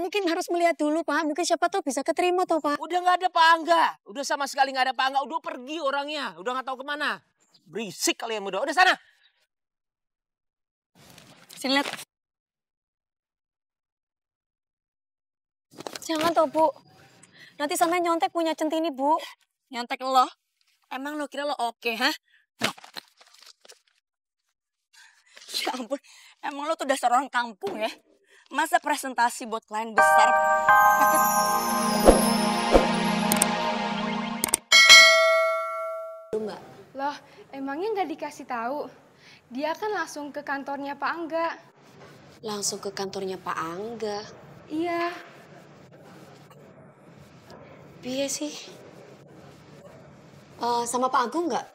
mungkin harus melihat dulu, Pak. Mungkin siapa tahu bisa keterima toh, Pak. Udah nggak ada Pak Angga. Udah sama sekali nggak ada Pak Angga. Udah pergi orangnya. Udah nggak tahu kemana. Berisik kalian muda. Udah sana. Sini lihat. Jangan toh, Bu. Nanti sampai nyontek punya centini, Bu. Nyontek lo? Emang lo kira lo oke, hah? No. Ya ampun, emang lo tuh dasar orang kampung ya? Masa presentasi buat klien besar pakai... Mbak. Loh, emangnya nggak dikasih tahu? Dia kan langsung ke kantornya Pak Angga. Langsung ke kantornya Pak Angga. Iya. Piye sih? Sama Pak Agung nggak?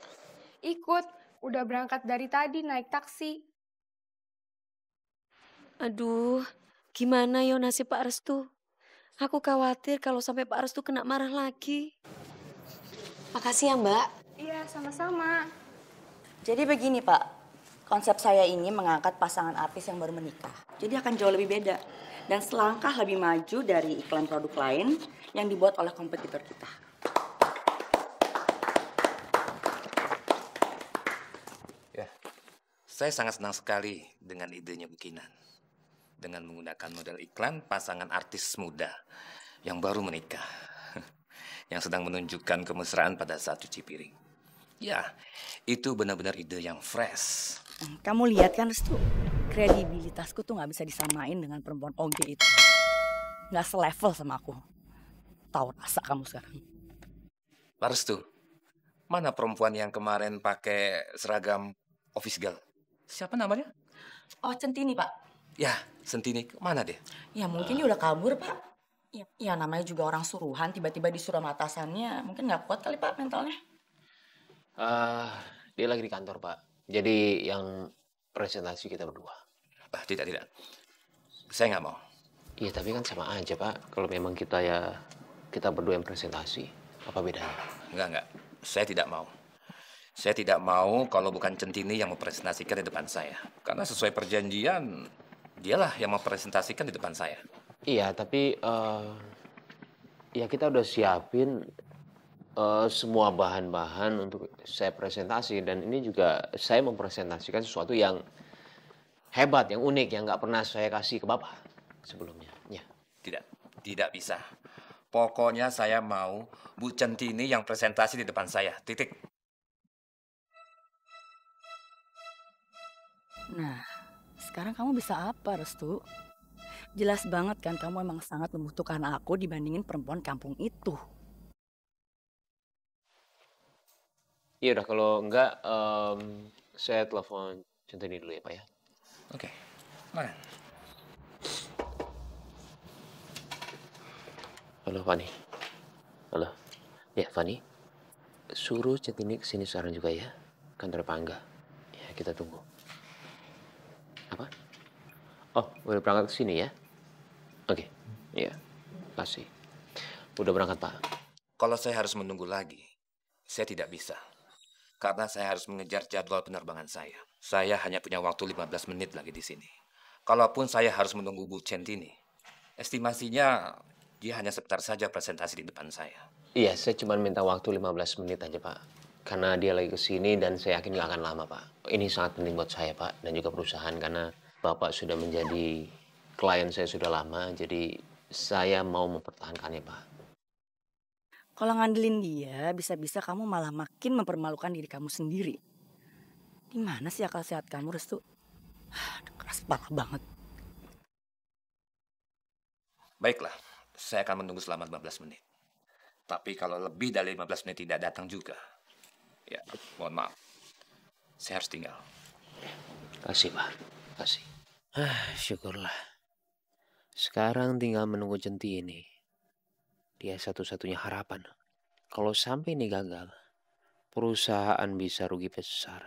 Ikut, udah berangkat dari tadi naik taksi. Aduh, gimana yo nasib Pak Restu? Aku khawatir kalau sampai Pak Restu kena marah lagi. Makasih ya, Mbak. Iya, sama-sama. Jadi begini Pak, konsep saya ini mengangkat pasangan artis yang baru menikah. Jadi akan jauh lebih beda. Dan selangkah lebih maju dari iklan produk lain yang dibuat oleh kompetitor kita. Ya, saya sangat senang sekali dengan idenya Bu Kinan. Dengan menggunakan model iklan pasangan artis muda yang baru menikah. Yang sedang menunjukkan kemesraan pada saat cuci piring. Ya, itu benar-benar ide yang fresh. Kamu lihat kan Restu, kredibilitasku tuh nggak bisa disamain dengan perempuan oge itu. Nggak selevel sama aku. Tahu rasa kamu sekarang. Pak Restu, mana perempuan yang kemarin pakai seragam office girl? Siapa namanya? Oh, Centini Pak. Ya, Centini. Mana dia? Ya mungkin dia udah kabur Pak. Ya namanya juga orang suruhan, tiba-tiba disuruh sama atasannya. Mungkin nggak kuat kali Pak mentalnya. Dia lagi di kantor, Pak. Jadi yang presentasi kita berdua. Tidak. Saya nggak mau. Iya, tapi kan sama aja, Pak. Kalau memang kita berdua yang presentasi, apa bedanya? Enggak. Saya tidak mau. Saya tidak mau kalau bukan Centini yang mempresentasikan di depan saya. Karena sesuai perjanjian, dialah yang mempresentasikan di depan saya. Iya, tapi ya kita udah siapin semua bahan-bahan untuk saya presentasi. Dan ini juga saya mempresentasikan sesuatu yang hebat, yang unik, yang nggak pernah saya kasih ke Bapak sebelumnya. Ya. Tidak bisa. Pokoknya saya mau Bu Centini yang presentasi di depan saya. Titik. Nah, sekarang kamu bisa apa, Restu? Jelas banget kan kamu emang sangat membutuhkan aku dibandingin perempuan kampung itu. Iya udah, kalau enggak, saya telepon Centini dulu ya, Pak ya. Oke. Mana? Halo, Fani. Halo. Ya, Fani. Suruh Centini kesini sekarang juga ya. Kantor Pak Angga. Ya, kita tunggu. Apa? Oh, udah berangkat ke sini ya? Oke. Iya. Kasih. Udah berangkat, Pak. Kalau saya harus menunggu lagi, saya tidak bisa. Karena saya harus mengejar jadwal penerbangan saya. Saya hanya punya waktu 15 menit lagi di sini. Kalaupun saya harus menunggu Bu Centini, estimasinya dia hanya sebentar saja presentasi di depan saya. Iya, saya cuma minta waktu 15 menit aja, Pak. Karena dia lagi kesini dan saya yakin nggak akan lama, Pak. Ini sangat penting buat saya, Pak. Dan juga perusahaan, karena Bapak sudah menjadi klien saya sudah lama. Jadi saya mau mempertahankannya, Pak. Kalau ngandelin dia, bisa-bisa kamu malah makin mempermalukan diri kamu sendiri. Di mana sih akal sehat kamu, Restu? Keras kepala banget. Baiklah, saya akan menunggu selama 15 menit. Tapi kalau lebih dari 15 menit tidak datang juga, ya mohon maaf, saya harus tinggal. Kasih, Pak. Kasih. Syukurlah. Sekarang tinggal menunggu Centini. Dia satu-satunya harapan. Kalau sampai ini gagal, perusahaan bisa rugi besar.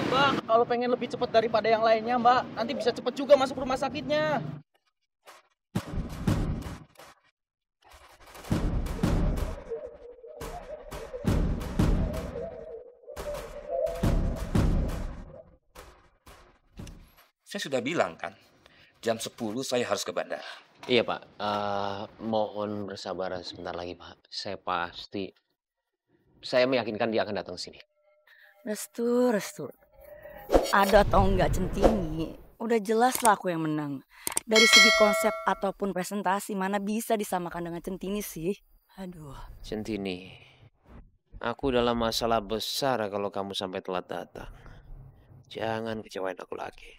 Mbak, kalau pengen lebih cepat daripada yang lainnya, Mbak, nanti bisa cepat juga masuk rumah sakitnya. Saya sudah bilang kan, Jam 10 saya harus ke bandara. Iya Pak, mohon bersabar sebentar lagi Pak. Saya meyakinkan dia akan datang sini. Restu. Ada atau enggak Centini, udah jelas lah aku yang menang. Dari segi konsep ataupun presentasi, mana bisa disamakan dengan Centini sih? Aduh. Centini, aku dalam masalah besar kalau kamu sampai telat datang. Jangan kecewain aku lagi.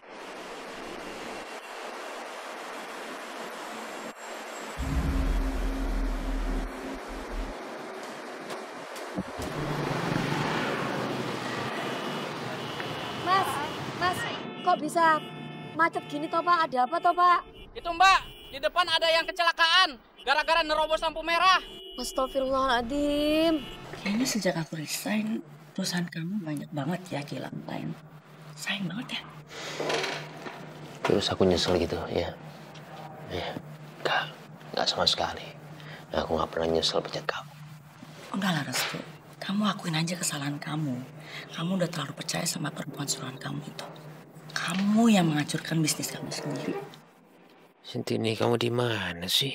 Mas, kok bisa macet gini toh Pak? Ada apa toh Pak? Itu Mbak, di depan ada yang kecelakaan gara-gara nerobos lampu merah. Astagfirullahaladzim. Kayaknya sejak aku resign, perusahaan kamu banyak banget ya kehilangan klien. Sayang banget ya. Terus aku nyesel gitu ya. Ya, enggak sama sekali. Aku nggak pernah nyesel pecat kamu. Enggak lah Restu, kamu akuin aja kesalahan kamu. Kamu udah terlalu percaya sama perempuan suruhan kamu itu. Kamu yang menghancurkan bisnis kamu sendiri. Centini, kamu di mana sih?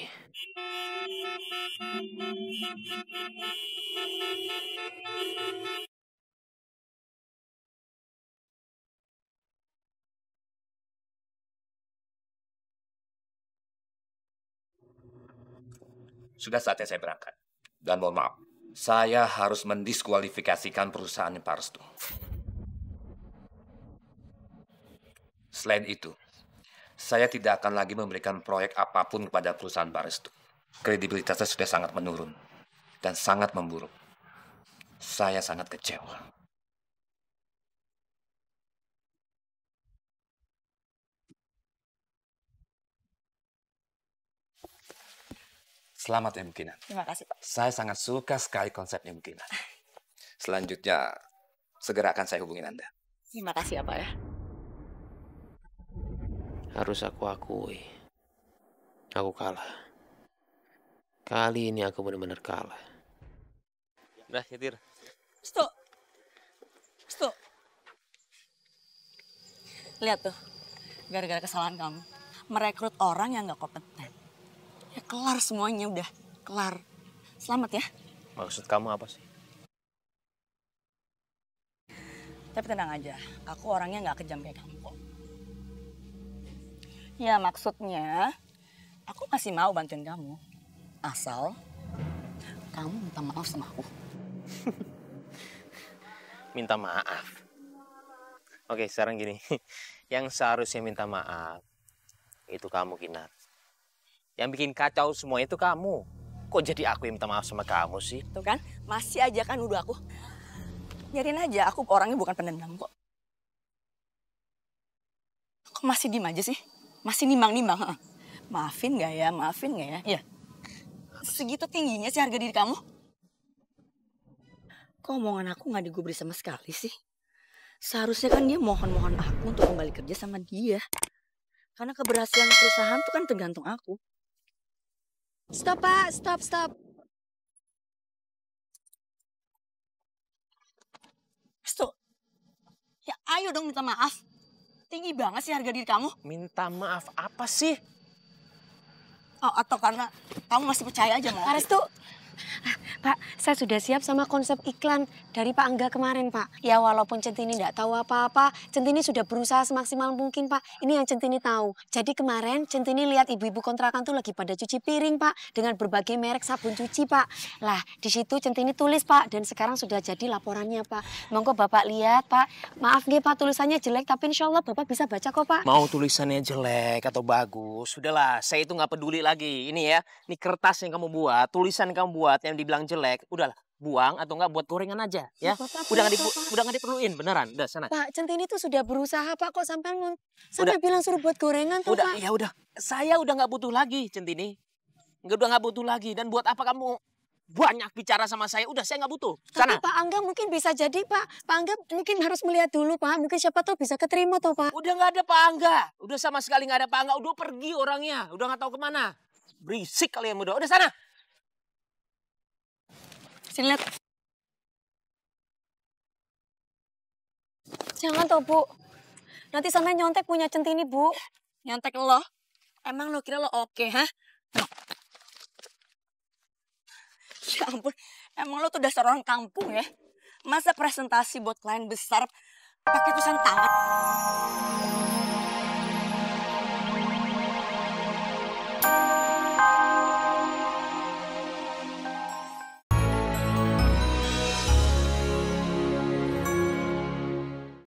Sudah saatnya saya berangkat. Dan mohon maaf, saya harus mendiskualifikasikan perusahaan Pak Restu. Selain itu, saya tidak akan lagi memberikan proyek apapun kepada perusahaan Pak Restu. Kredibilitasnya sudah sangat menurun dan sangat memburuk. Saya sangat kecewa. Selamat ya Bu Kinan. Terima kasih Pak. Saya sangat suka sekali konsepnya Bu Kinan. Selanjutnya, segera akan saya hubungin Anda. Terima kasih ya Pak ya. Harus aku akui, aku kalah. Kali ini aku benar-benar kalah. Udah, Yetir. Restu. Lihat tuh, gara-gara kesalahan kamu, merekrut orang yang gak kompeten. Ya kelar semuanya, udah kelar. Selamat ya. Maksud kamu apa sih? Tapi tenang aja, aku orangnya gak kejam kayak kamu kok. Ya maksudnya, aku masih mau bantuin kamu. Asal kamu minta maaf sama aku. Minta maaf. Oke, sekarang gini. Yang seharusnya minta maaf, itu kamu, Kinar. Yang bikin kacau semua itu kamu. Kok jadi aku yang minta maaf sama kamu sih? Tuh kan, masih aja kan nuduh aku. Biarin aja, aku orangnya bukan pendendam kok. Kok masih diem aja sih? Masih nimbang-nimbang. Maafin gak ya? Iya. Segitu tingginya sih harga diri kamu? Kok omongan aku gak digubris sama sekali sih? Seharusnya kan dia mohon-mohon aku untuk kembali kerja sama dia. Karena keberhasilan perusahaan tuh kan tergantung aku. Stop Pak, stop. Restu, ya ayo dong minta maaf. Tinggi banget sih harga diri kamu. Minta maaf apa sih? Oh, atau karena kamu masih percaya aja mau? Pak Restu. Pak, saya sudah siap sama konsep iklan dari Pak Angga kemarin, Pak. Ya walaupun Centini tidak tahu apa-apa, Centini sudah berusaha semaksimal mungkin, Pak. Ini yang Centini tahu. Jadi kemarin Centini lihat ibu-ibu kontrakan tuh lagi pada cuci piring, Pak. Dengan berbagai merek sabun cuci, Pak. Lah, di situ Centini tulis, Pak. Dan sekarang sudah jadi laporannya, Pak. Monggo Bapak lihat, Pak. Maaf nih, Pak, tulisannya jelek. Tapi insya Allah Bapak bisa baca kok, Pak. Mau tulisannya jelek atau bagus, sudahlah, saya itu nggak peduli lagi. Ini ya, ini kertas yang kamu buat, tulisan yang kamu buat yang dibilang jelek, udahlah, buang atau enggak buat gorengan aja, ya. Bapak, Udah Bapak. nggak diperluin, beneran. Udah sana. Pak, Centini tuh sudah berusaha, Pak. Kok sampai bilang suruh buat gorengan tuh, Udah, Pak. ya udah. Saya udah nggak butuh lagi, Centini. Udah nggak butuh lagi. Dan buat apa kamu banyak bicara sama saya? Udah, saya nggak butuh. Tapi Sana. Pak Angga mungkin bisa jadi, Pak. Pak Angga mungkin harus melihat dulu, Pak. Mungkin siapa tahu bisa keterima tuh, Pak. Udah nggak ada Pak Angga. Udah sama sekali nggak ada Pak Angga. Udah pergi orangnya. Udah nggak tahu kemana. Berisik kalian udah. Udah sana. Sini lihat. Jangan toh, Bu. Nanti sampai nyontek punya Centini, Bu. Nyontek lo. Emang lo kira lo oke, hah? Ya ampun, emang lo tuh dasar orang kampung ya? Masa presentasi buat klien besar pakai tulisan tangan?